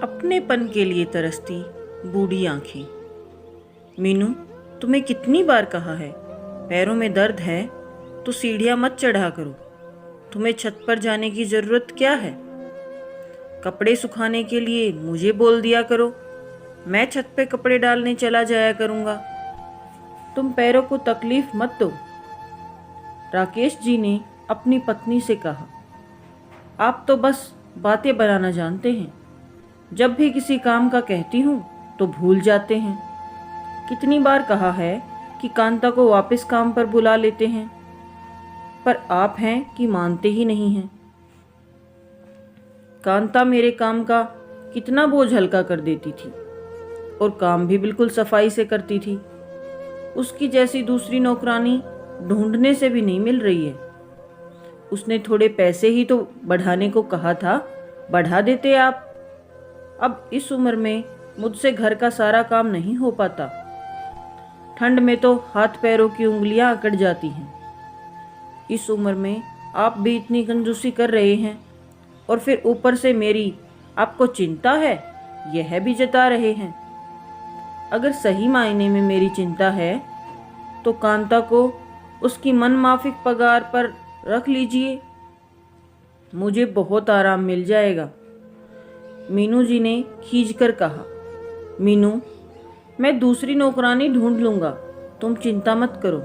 अपनेपन के लिए तरसती बूढ़ी आंखें। मीनू, तुम्हें कितनी बार कहा है, पैरों में दर्द है तो सीढ़ियाँ मत चढ़ा करो। तुम्हें छत पर जाने की ज़रूरत क्या है? कपड़े सुखाने के लिए मुझे बोल दिया करो, मैं छत पे कपड़े डालने चला जाया करूँगा। तुम पैरों को तकलीफ मत दो। राकेश जी ने अपनी पत्नी से कहा, आप तो बस बातें बनाना जानते हैं। जब भी किसी काम का कहती हूँ तो भूल जाते हैं। कितनी बार कहा है कि कांता को वापस काम पर बुला लेते हैं, पर आप हैं कि मानते ही नहीं हैं। कांता मेरे काम का कितना बोझ हल्का कर देती थी और काम भी बिल्कुल सफाई से करती थी। उसकी जैसी दूसरी नौकरानी ढूंढने से भी नहीं मिल रही है। उसने थोड़े पैसे ही तो बढ़ाने को कहा था, बढ़ा देते आप। अब इस उम्र में मुझसे घर का सारा काम नहीं हो पाता। ठंड में तो हाथ पैरों की उंगलियां अकड़ जाती हैं। इस उम्र में आप भी इतनी कंजूसी कर रहे हैं और फिर ऊपर से मेरी आपको चिंता है, यह भी जता रहे हैं। अगर सही मायने में मेरी चिंता है तो कांता को उसकी मनमाफिक पगार पर रख लीजिए, मुझे बहुत आराम मिल जाएगा। मीनू जी ने खींचकर कहा, मीनू, मैं दूसरी नौकरानी ढूंढ लूँगा, तुम चिंता मत करो।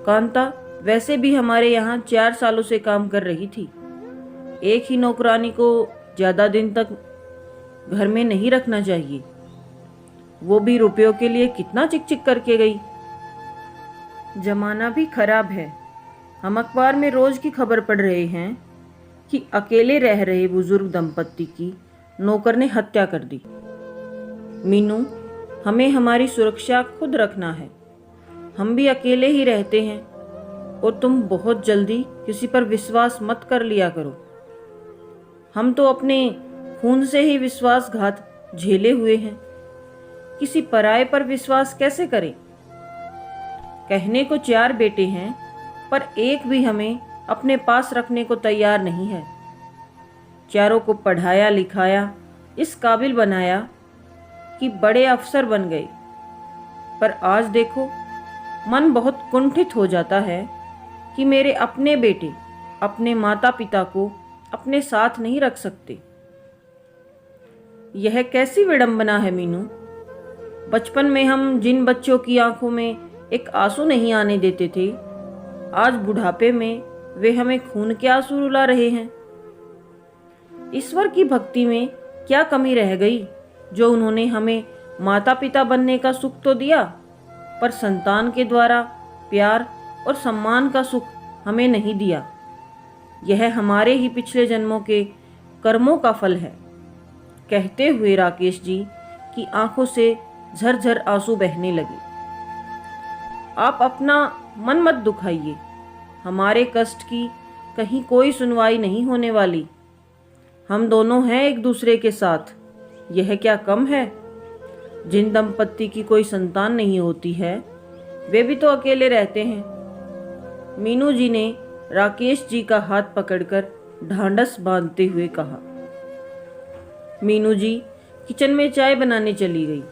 कांता वैसे भी हमारे यहाँ 4 सालों से काम कर रही थी। एक ही नौकरानी को ज़्यादा दिन तक घर में नहीं रखना चाहिए। वो भी रुपयों के लिए कितना चिक चिक करके गई। जमाना भी खराब है। हम अखबार में रोज़ की खबर पढ़ रहे हैं कि अकेले रह रहे बुजुर्ग दंपत्ति की नौकर ने हत्या कर दी। मीनू, हमें हमारी सुरक्षा खुद रखना है। हम भी अकेले ही रहते हैं और तुम बहुत जल्दी किसी पर विश्वास मत कर लिया करो। हम तो अपने खून से ही विश्वासघात झेले हुए हैं, किसी पराये पर विश्वास कैसे करें? कहने को 4 बेटे हैं, पर एक भी हमें अपने पास रखने को तैयार नहीं है। चारों को पढ़ाया लिखाया, इस काबिल बनाया कि बड़े अफसर बन गए, पर आज देखो मन बहुत कुंठित हो जाता है कि मेरे अपने बेटे अपने माता पिता को अपने साथ नहीं रख सकते। यह कैसी विडंबना है मीनू। बचपन में हम जिन बच्चों की आंखों में एक आंसू नहीं आने देते थे, आज बुढ़ापे में वे हमें खून के आंसू रुला रहे हैं। ईश्वर की भक्ति में क्या कमी रह गई जो उन्होंने हमें माता पिता बनने का सुख तो दिया, पर संतान के द्वारा प्यार और सम्मान का सुख हमें नहीं दिया। यह हमारे ही पिछले जन्मों के कर्मों का फल है। कहते हुए राकेश जी की आंखों से झरझर आंसू बहने लगे। आप अपना मन मत दुखाइए, हमारे कष्ट की कहीं कोई सुनवाई नहीं होने वाली। हम दोनों हैं एक दूसरे के साथ, यह क्या कम है? जिन दंपत्ति की कोई संतान नहीं होती है, वे भी तो अकेले रहते हैं। मीनू जी ने राकेश जी का हाथ पकड़कर ढांढस बांधते हुए कहा। मीनू जी किचन में चाय बनाने चली गई।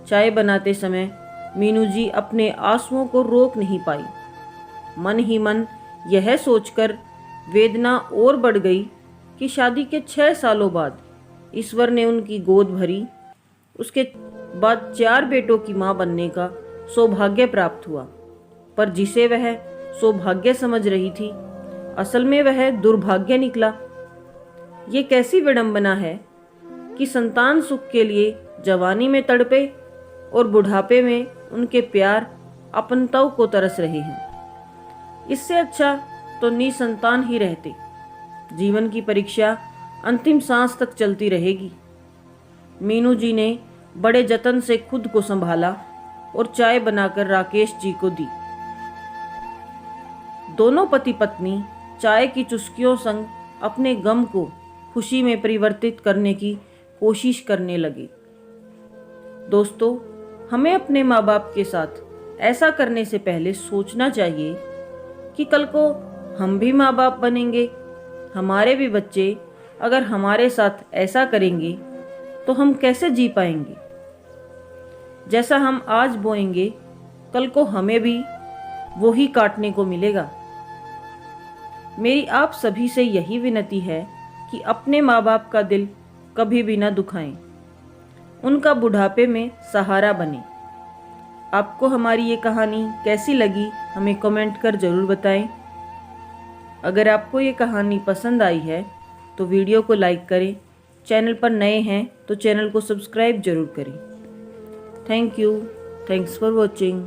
चाय बनाते समय मीनू जी अपने आंसुओं को रोक नहीं पाई। मन ही मन यह सोचकर वेदना और बढ़ गई कि शादी के 6 सालों बाद ईश्वर ने उनकी गोद भरी, उसके बाद 4 बेटों की मां बनने का सौभाग्य प्राप्त हुआ। पर जिसे वह सौभाग्य समझ रही थी, असल में वह दुर्भाग्य निकला। ये कैसी विडंबना है कि संतान सुख के लिए जवानी में तड़पे और बुढ़ापे में उनके प्यार अपनताओं को तरस रहे हैं। इससे अच्छा तो निसंतान ही रहते। जीवन की परीक्षा अंतिम सांस तक चलती रहेगी। मीनू जी ने बड़े जतन से खुद को संभाला और चाय बनाकर राकेश जी को दी। दोनों पति पत्नी चाय की चुस्कियों संग अपने गम को खुशी में परिवर्तित करने की कोशिश करने लगे। दोस्तों, हमें अपने माँ बाप के साथ ऐसा करने से पहले सोचना चाहिए कि कल को हम भी माँ बाप बनेंगे, हमारे भी बच्चे अगर हमारे साथ ऐसा करेंगे तो हम कैसे जी पाएंगे। जैसा हम आज बोएंगे कल को हमें भी वो ही काटने को मिलेगा। मेरी आप सभी से यही विनती है कि अपने माँ बाप का दिल कभी भी न दुखाएं, उनका बुढ़ापे में सहारा बने। आपको हमारी ये कहानी कैसी लगी हमें कमेंट कर ज़रूर बताएं। अगर आपको ये कहानी पसंद आई है तो वीडियो को लाइक करें, चैनल पर नए हैं तो चैनल को सब्सक्राइब जरूर करें। Thank you. Thanks for watching.